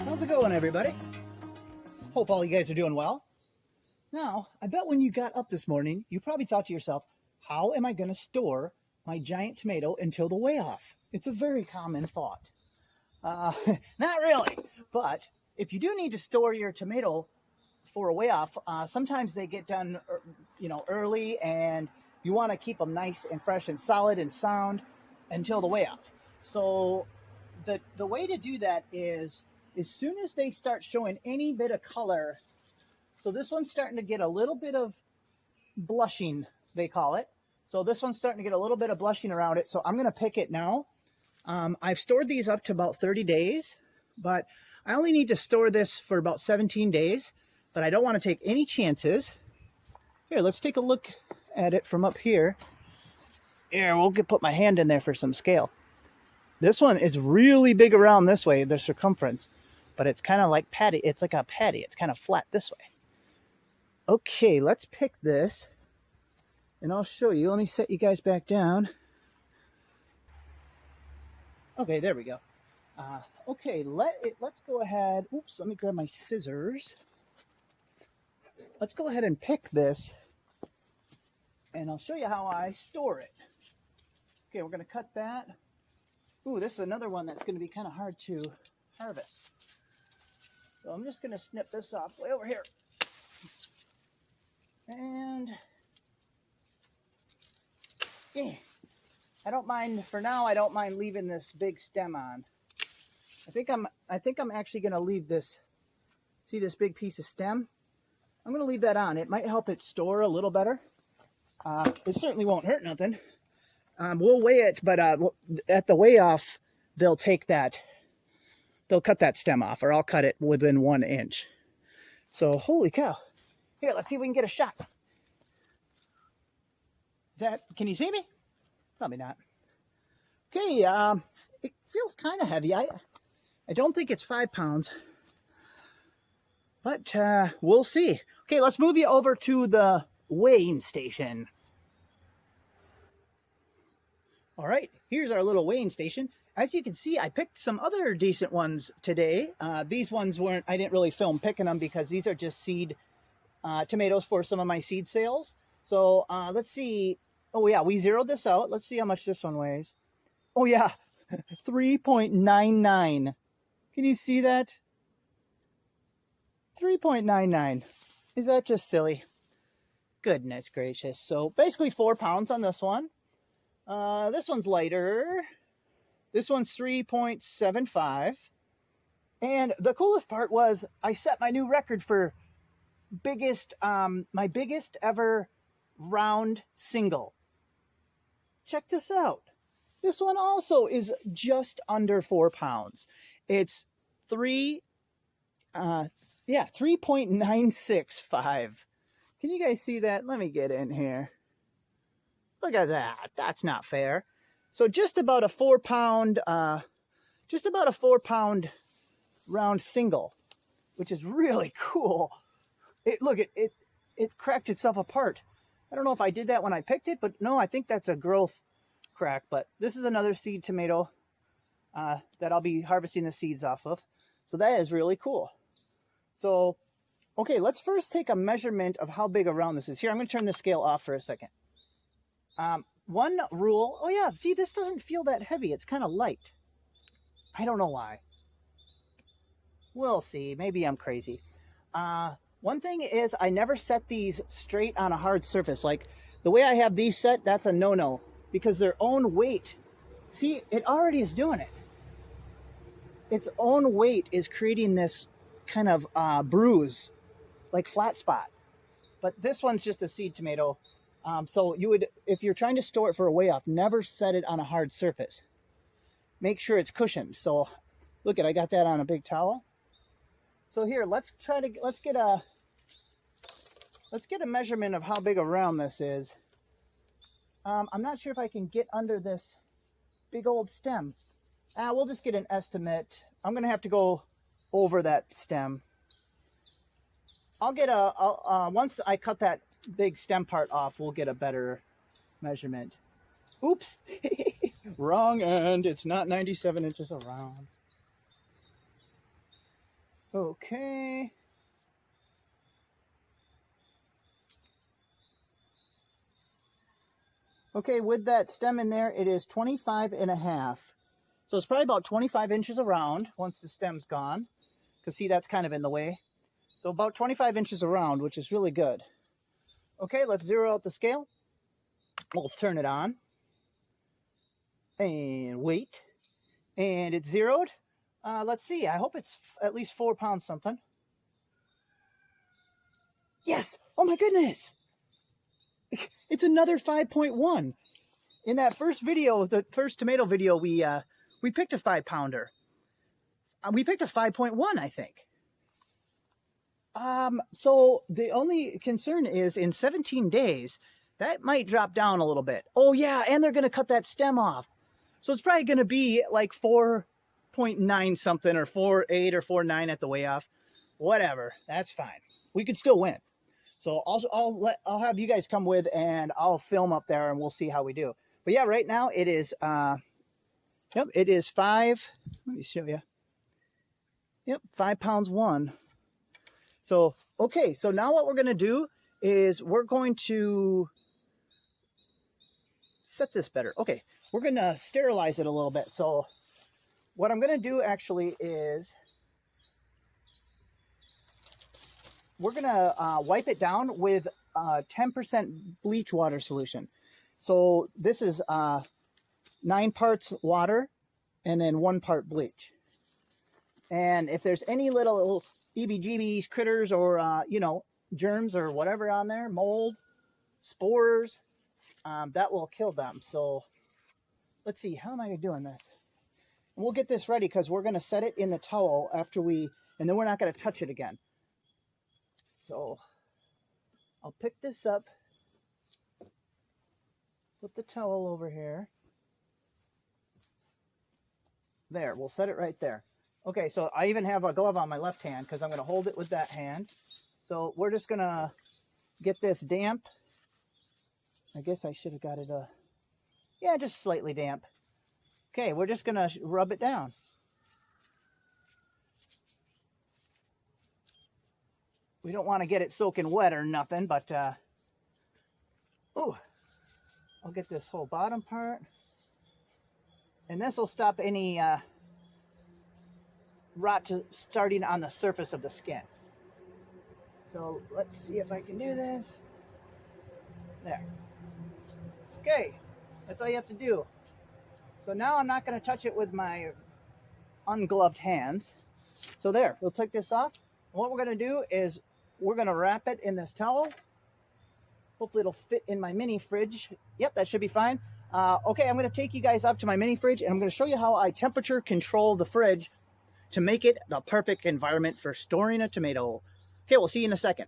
How's it going, everybody? Hope all you guys are doing well. Now, I bet when you got up this morning, you probably thought to yourself, how am I going to store my giant tomato until the weigh-off? It's a very common thought. Not really, but if you do need to store your tomato for a weigh-off, sometimes they get done, early, and you want to keep them nice and fresh and solid and sound until the weigh-off. So the way to do that is as soon as they start showing any bit of color. So this one's starting to get a little bit of blushing, they call it. So this one's starting to get a little bit of blushing around it. So I'm going to pick it now. I've stored these up to about 30 days, but I only need to store this for about 17 days, but I don't want to take any chances. Here, let's take a look at it from up here. Here, we'll put my hand in there for some scale. This one is really big around this way, the circumference, but it's kind of like patty. It's like a patty. It's kind of flat this way. Okay, let's pick this, and I'll show you. Let me set you guys back down. Okay, there we go. Okay, let's go ahead. Oops, let me grab my scissors. Let's go ahead and pick this, and I'll show you how I store it. Okay, we're going to cut that. Ooh, this is another one that's going to be kind of hard to harvest. So I'm just going to snip this off way over here. And yeah, I don't mind, for now, I don't mind leaving this big stem on. I think I'm actually going to leave this, see this big piece of stem? I'm going to leave that on. It might help it store a little better. It certainly won't hurt nothing. We'll weigh it, but at the weigh-off, they'll cut that stem off, or I'll cut it within 1 inch. So, holy cow. Here, let's see if we can get a shot. Can you see me? Probably not. Okay, it feels kind of heavy. I don't think it's 5 pounds, but we'll see. Okay, let's move you over to the weighing station. All right, here's our little weighing station. As you can see, I picked some other decent ones today. These ones I didn't really film picking them because these are just seed tomatoes for some of my seed sales. So let's see. Oh yeah, we zeroed this out. Let's see how much this one weighs. Oh yeah, 3.99. Can you see that? 3.99. Is that just silly? Goodness gracious. So basically 4 pounds on this one. This one's lighter. This one's 3.75. And the coolest part was I set my new record for my biggest ever round single. Check this out. This one also is just under 4 pounds. It's 3.965. Can you guys see that? Let me get in here. Look at that. That's not fair. So just about a 4 pound round single, which is really cool. It cracked itself apart. I don't know if I did that when I picked it, but no, I think that's a growth crack. But this is another seed tomato that I'll be harvesting the seeds off of. So that is really cool. So, okay, let's first take a measurement of how big a round this is. Here, I'm going to turn the scale off for a second. One rule, oh yeah, see, this doesn't feel that heavy. It's kind of light. I don't know why. We'll see. Maybe I'm crazy. One thing is I never set these straight on a hard surface. Like the way I have these set, that's a no-no because their own weight, see, it already is doing it. Its own weight is creating this kind of bruise, like flat spot. But this one's just a seed tomato. So you would, if you're trying to store it for a weigh-off, never set it on a hard surface. Make sure it's cushioned. So look I got that on a big towel. So here, let's get a measurement of how big a round this is. I'm not sure if I can get under this big old stem. We'll just get an estimate. I'm gonna have to go over that stem. I'll get once I cut that big stem part off, we'll get a better measurement. Oops, wrong end. It's not 97 inches around. Okay. Okay, with that stem in there, it is 25.5. So it's probably about 25 inches around once the stem's gone. Because see, that's kind of in the way. So about 25 inches around, which is really good. Okay, let's zero out the scale. Let's turn it on. And wait. And it's zeroed. Let's see, I hope it's at least 4 pounds something. Yes! Oh my goodness! It's another 5.1. In that first video, the first tomato video, we picked a 5-pounder. We picked a 5.1, I think. So the only concern is in 17 days, that might drop down a little bit. Oh yeah, and they're going to cut that stem off. So it's probably going to be like 4.9 something or 4.8 or 4.9 at the way off. Whatever, that's fine. We could still win. So I'll have you guys come with and I'll film up there and we'll see how we do. But yeah, right now it is, yep, it is 5, let me show you. Yep, 5 pounds 1. So, okay, so now what we're going to do is we're going to set this better. Okay, we're going to sterilize it a little bit. So what I'm going to do actually is we're going to wipe it down with 10% bleach water solution. So this is 9 parts water and then 1 part bleach. And if there's any little EBGBs, critters, or, you know, germs or whatever on there, mold, spores, that will kill them. So let's see, how am I doing this? And we'll get this ready because we're going to set it in the towel after and then we're not going to touch it again. So I'll pick this up, put the towel over here. There, we'll set it right there. Okay, so I even have a glove on my left hand because I'm going to hold it with that hand. So we're just going to get this damp. I guess I should have got it, yeah, just slightly damp. Okay, we're just going to rub it down. We don't want to get it soaking wet or nothing, but, oh, I'll get this whole bottom part. And this will stop any rot starting on the surface of the skin. So let's see if I can do this. There. Okay, that's all you have to do. So now I'm not going to touch it with my ungloved hands. So there, we'll take this off. And what we're going to do is we're going to wrap it in this towel. Hopefully it'll fit in my mini fridge. Yep, that should be fine. Okay, I'm going to take you guys up to my mini fridge and I'm going to show you how I temperature control the fridge to make it the perfect environment for storing a tomato. Okay, we'll see you in a second.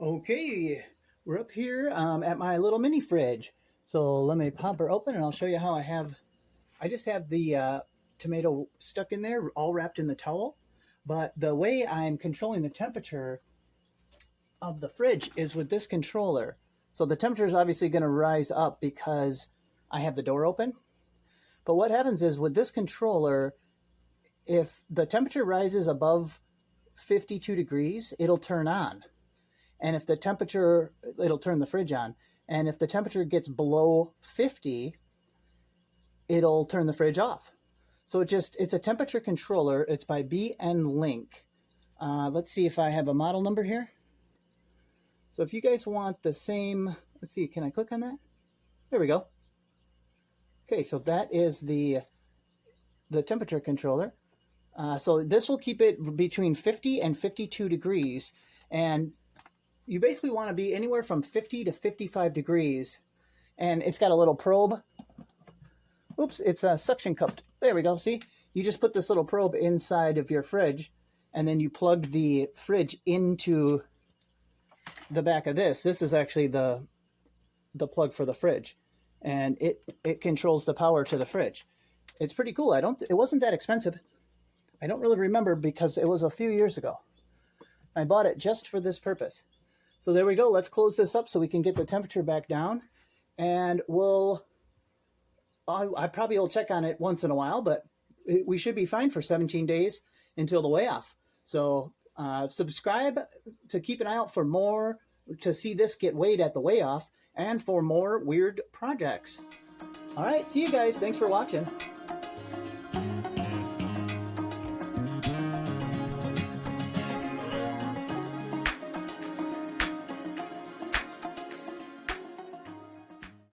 Okay, we're up here at my little mini fridge. So let me pop her open and I'll show you how I just have the tomato stuck in there, all wrapped in the towel. But the way I'm controlling the temperature of the fridge is with this controller. So the temperature is obviously going to rise up because I have the door open. But what happens is with this controller, if the temperature rises above 52 degrees, it'll turn on. And if the temperature, it'll turn the fridge on. And if the temperature gets below 50, it'll turn the fridge off. So it's a temperature controller. It's by BN Link. Let's see if I have a model number here. So if you guys want the same, let's see, can I click on that? There we go. Okay, so that is the temperature controller. So this will keep it between 50 and 52 degrees. And you basically want to be anywhere from 50 to 55 degrees. And it's got a little probe. Oops, it's suction cupped. There we go, see? You just put this little probe inside of your fridge, and then you plug the fridge into the back of this. This is actually the plug for the fridge. And it controls the power to the fridge. It's pretty cool. It wasn't that expensive. I don't really remember because it was a few years ago. I bought it just for this purpose. So there we go. Let's close this up so we can get the temperature back down. And I probably will check on it once in a while, but we should be fine for 17 days until the weigh off. So subscribe to keep an eye out for more, to see this get weighed at the weigh off, and for more weird projects. All right, see you guys. Thanks for watching.